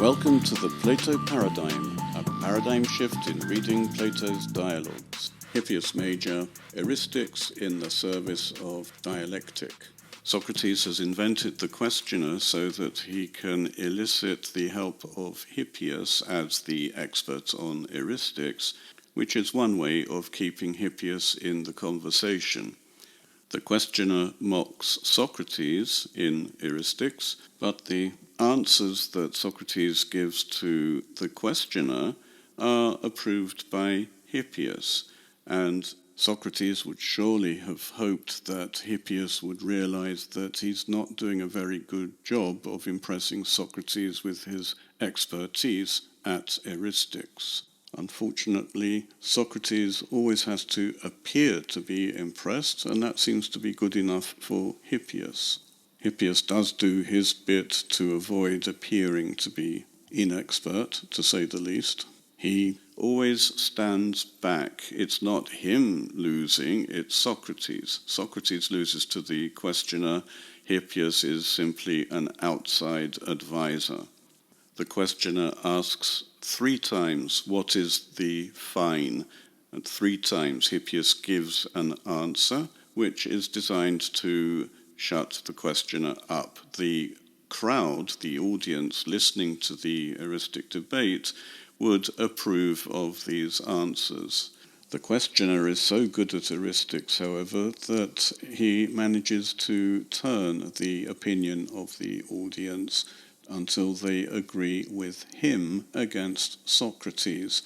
Welcome to the Plato Paradigm, a paradigm shift in reading Plato's dialogues. Hippias Major, Eristics in the service of dialectic. Socrates has invented the questioner so that he can elicit the help of Hippias as the expert on Eristics, which is one way of keeping Hippias in the conversation. The questioner mocks Socrates in Eristics, but the answers that Socrates gives to the questioner are approved by Hippias, and Socrates would surely have hoped that Hippias would realize that he's not doing a very good job of impressing Socrates with his expertise at Eristics. Unfortunately, Socrates always has to appear to be impressed, and that seems to be good enough for Hippias. Hippias does do his bit to avoid appearing to be inexpert, to say the least. He always stands back. It's not him losing, it's Socrates. Socrates loses to the questioner. Hippias is simply an outside advisor. The questioner asks 3 times, what is the fine? And 3 times Hippias gives an answer, which is designed to shut the questioner up. The crowd, the audience listening to the Eristic debate, would approve of these answers. The questioner is so good at Eristics, however, that he manages to turn the opinion of the audience until they agree with him against Socrates.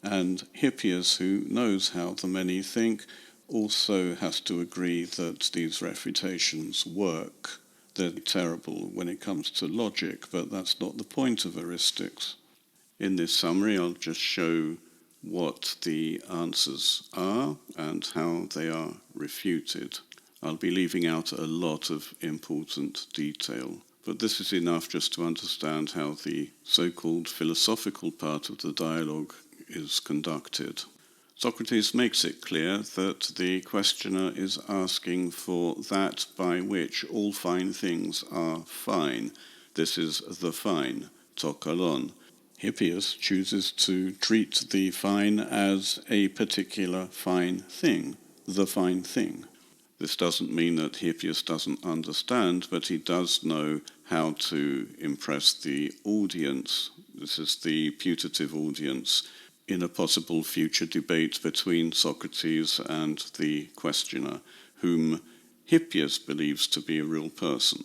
And Hippias, who knows how the many think, also has to agree that these refutations work. They're terrible when it comes to logic, but that's not the point of Eristics. In this summary, I'll just show what the answers are and how they are refuted. I'll be leaving out a lot of important detail, but this is enough just to understand how the so-called philosophical part of the dialogue is conducted. Socrates makes it clear that the questioner is asking for that by which all fine things are fine. This is the fine, to kalon. Hippias chooses to treat the fine as a particular fine thing, the fine thing. This doesn't mean that Hippias doesn't understand, but he does know how to impress the audience. This is the putative audience in a possible future debate between Socrates and the questioner, whom Hippias believes to be a real person.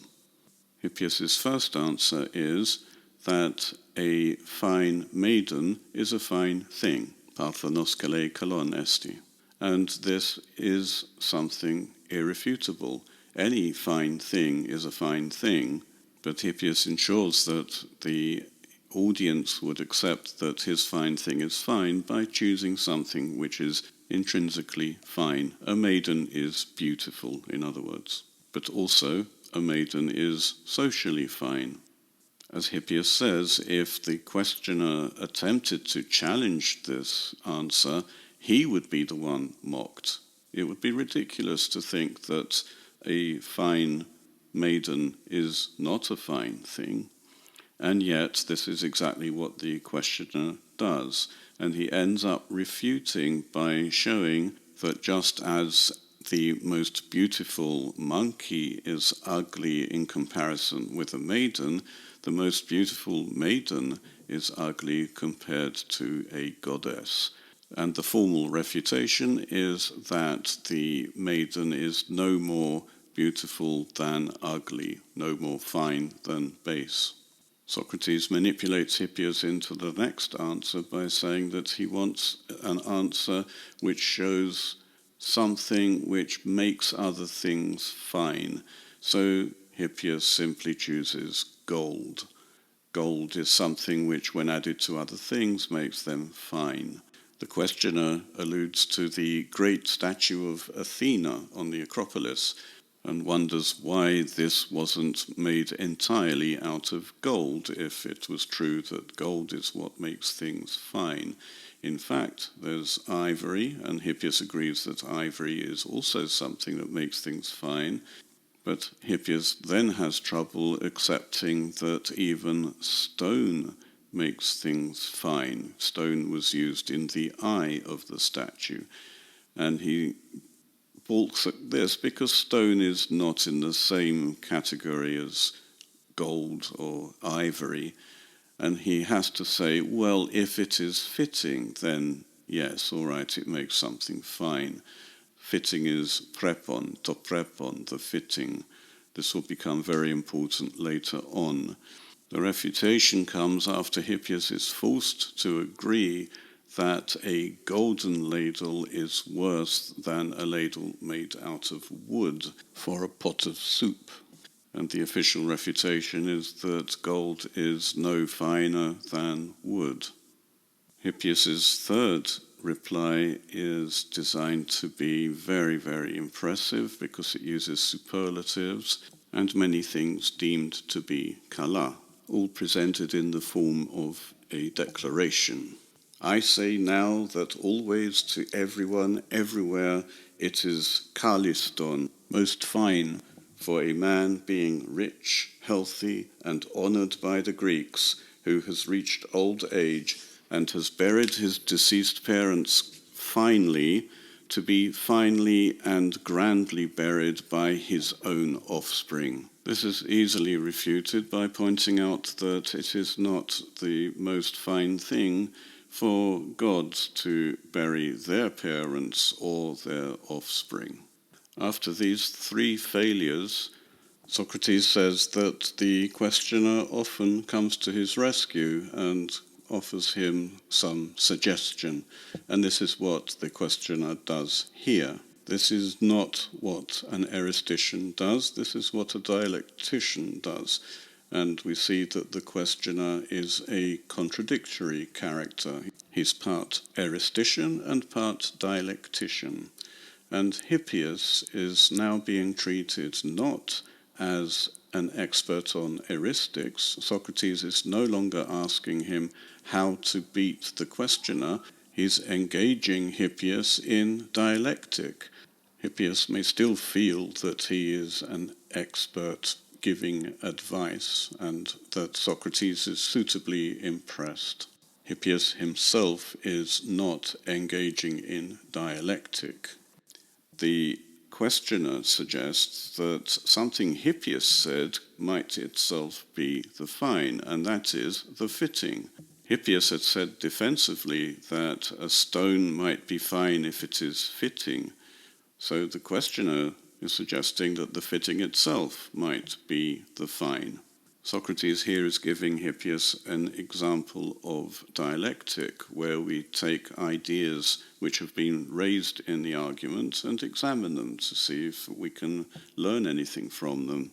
Hippias' first answer is that a fine maiden is a fine thing, parthenoskele kalon esti, and this is something irrefutable. Any fine thing is a fine thing, but Hippias ensures that the audience would accept that his fine thing is fine by choosing something which is intrinsically fine. A maiden is beautiful, in other words, but also a maiden is socially fine. As Hippias says, if the questioner attempted to challenge this answer, he would be the one mocked. It would be ridiculous to think that a fine maiden is not a fine thing. And yet, this is exactly what the questioner does. And he ends up refuting by showing that just as the most beautiful monkey is ugly in comparison with a maiden, the most beautiful maiden is ugly compared to a goddess. And the formal refutation is that the maiden is no more beautiful than ugly, no more fine than base. Socrates manipulates Hippias into the next answer by saying that he wants an answer which shows something which makes other things fine. So Hippias simply chooses gold. Gold is something which, when added to other things, makes them fine. The questioner alludes to the great statue of Athena on the Acropolis, and wonders why this wasn't made entirely out of gold, if it was true that gold is what makes things fine. In fact, there's ivory, and Hippias agrees that ivory is also something that makes things fine, but Hippias then has trouble accepting that even stone makes things fine. Stone was used in the eye of the statue. And he balks at this because stone is not in the same category as gold or ivory. And he has to say, well, if it is fitting, then yes, all right, it makes something fine. Fitting is prepon, to prepon, the fitting. This will become very important later on. The refutation comes after Hippias is forced to agree that a golden ladle is worse than a ladle made out of wood for a pot of soup. And the official refutation is that gold is no finer than wood. Hippias's third reply is designed to be very, very impressive because it uses superlatives and many things deemed to be kala, all presented in the form of a declaration. I say now that always to everyone, everywhere, it is kaliston, most fine, for a man being rich, healthy, and honoured by the Greeks, who has reached old age and has buried his deceased parents finely, to be finely and grandly buried by his own offspring. This is easily refuted by pointing out that it is not the most fine thing for gods to bury their parents or their offspring. After these three failures, Socrates says that the questioner often comes to his rescue and offers him some suggestion. And this is what the questioner does here. This is not what an eristician does, this is what a dialectician does. And we see that the questioner is a contradictory character. He's part eristician and part dialectician. And Hippias is now being treated not as an expert on eristics. Socrates is no longer asking him how to beat the questioner. He's engaging Hippias in dialectic. Hippias may still feel that he is an expert giving advice and that Socrates is suitably impressed. Hippias himself is not engaging in dialectic. The questioner suggests that something Hippias said might itself be the fine, and that is the fitting. Hippias had said defensively that a stone might be fine if it is fitting, so the questioner is suggesting that the fitting itself might be the fine. Socrates here is giving Hippias an example of dialectic, where we take ideas which have been raised in the argument and examine them to see if we can learn anything from them.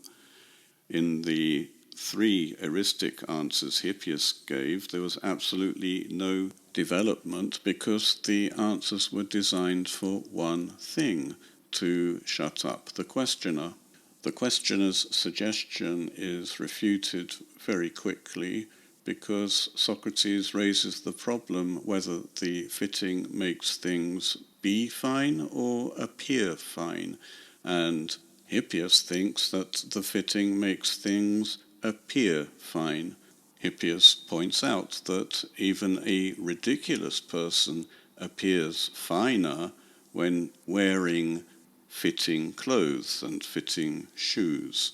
In the three eristic answers Hippias gave, there was absolutely no development because the answers were designed for one thing: to shut up the questioner. The questioner's suggestion is refuted very quickly because Socrates raises the problem whether the fitting makes things be fine or appear fine, and Hippias thinks that the fitting makes things appear fine. Hippias points out that even a ridiculous person appears finer when wearing fitting clothes and fitting shoes.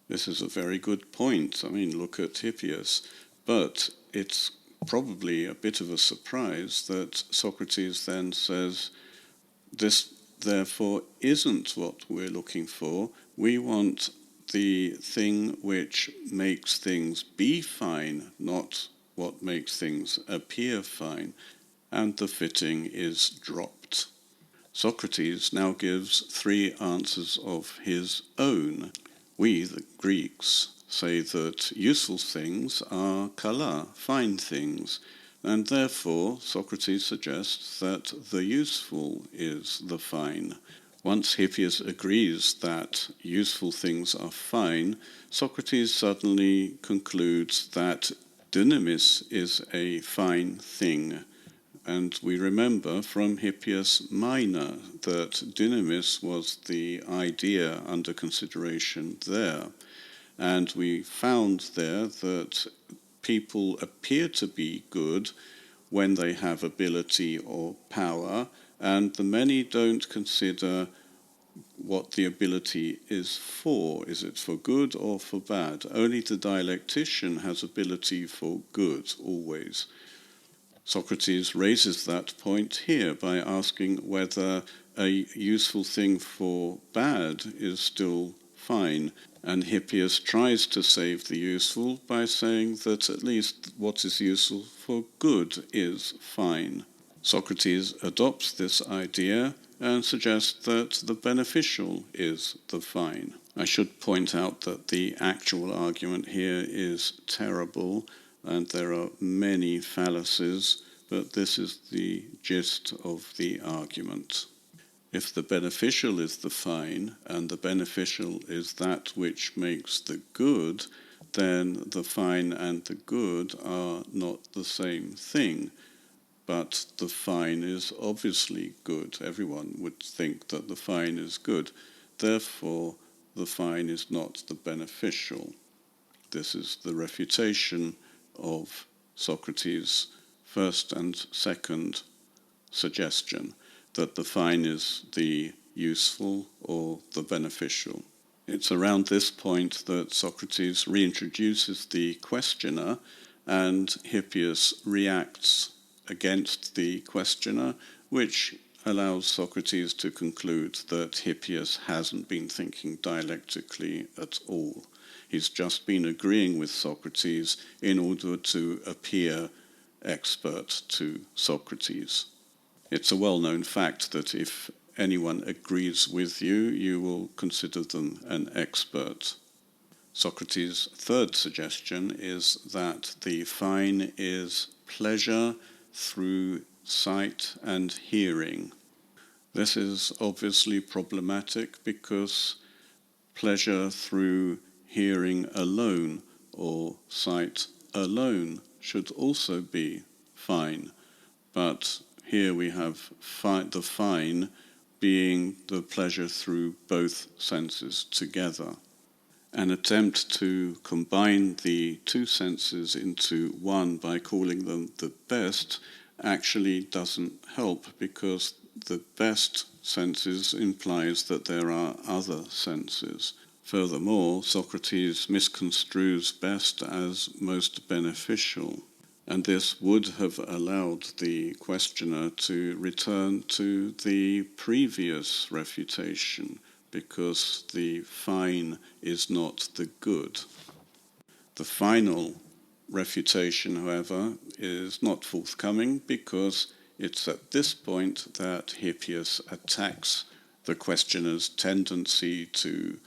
This is a very good point. I mean, look at Hippias. But it's probably a bit of a surprise that Socrates then says, this therefore isn't what we're looking for. We want the thing which makes things be fine, not what makes things appear fine. And the fitting is dropped. Socrates now gives three answers of his own. We, the Greeks, say that useful things are kala, fine things, and therefore Socrates suggests that the useful is the fine. Once Hippias agrees that useful things are fine, Socrates suddenly concludes that dynamis is a fine thing. And we remember from Hippias Minor that dynamis was the idea under consideration there. And we found there that people appear to be good when they have ability or power, and the many don't consider what the ability is for. Is it for good or for bad? Only the dialectician has ability for good, always. Socrates raises that point here by asking whether a useful thing for bad is still fine. And Hippias tries to save the useful by saying that at least what is useful for good is fine. Socrates adopts this idea and suggests that the beneficial is the fine. I should point out that the actual argument here is terrible, and there are many fallacies, but this is the gist of the argument. If the beneficial is the fine, and the beneficial is that which makes the good, then the fine and the good are not the same thing. But the fine is obviously good. Everyone would think that the fine is good. Therefore, the fine is not the beneficial. This is the refutation of Socrates' first and second suggestion, that the fine is the useful or the beneficial. It's around this point that Socrates reintroduces the questioner, and Hippias reacts against the questioner, which allows Socrates to conclude that Hippias hasn't been thinking dialectically at all. He's just been agreeing with Socrates in order to appear expert to Socrates. It's a well-known fact that if anyone agrees with you, you will consider them an expert. Socrates' third suggestion is that the fine is pleasure through sight and hearing. This is obviously problematic because pleasure through hearing alone or sight alone should also be fine. But here we have the fine being the pleasure through both senses together. An attempt to combine the two senses into one by calling them the best actually doesn't help, because the best senses implies that there are other senses. Furthermore, Socrates misconstrues best as most beneficial, and this would have allowed the questioner to return to the previous refutation, because the fine is not the good. The final refutation, however, is not forthcoming, because it's at this point that Hippias attacks the questioner's tendency to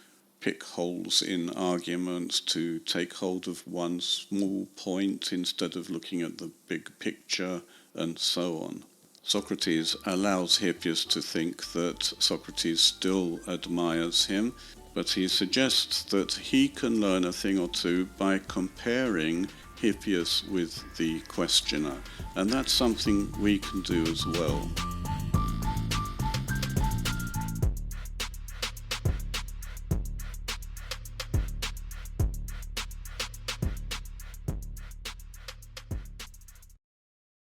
pick holes in arguments, to take hold of one small point instead of looking at the big picture, and so on. Socrates allows Hippias to think that Socrates still admires him, but he suggests that he can learn a thing or two by comparing Hippias with the questioner, and that's something we can do as well.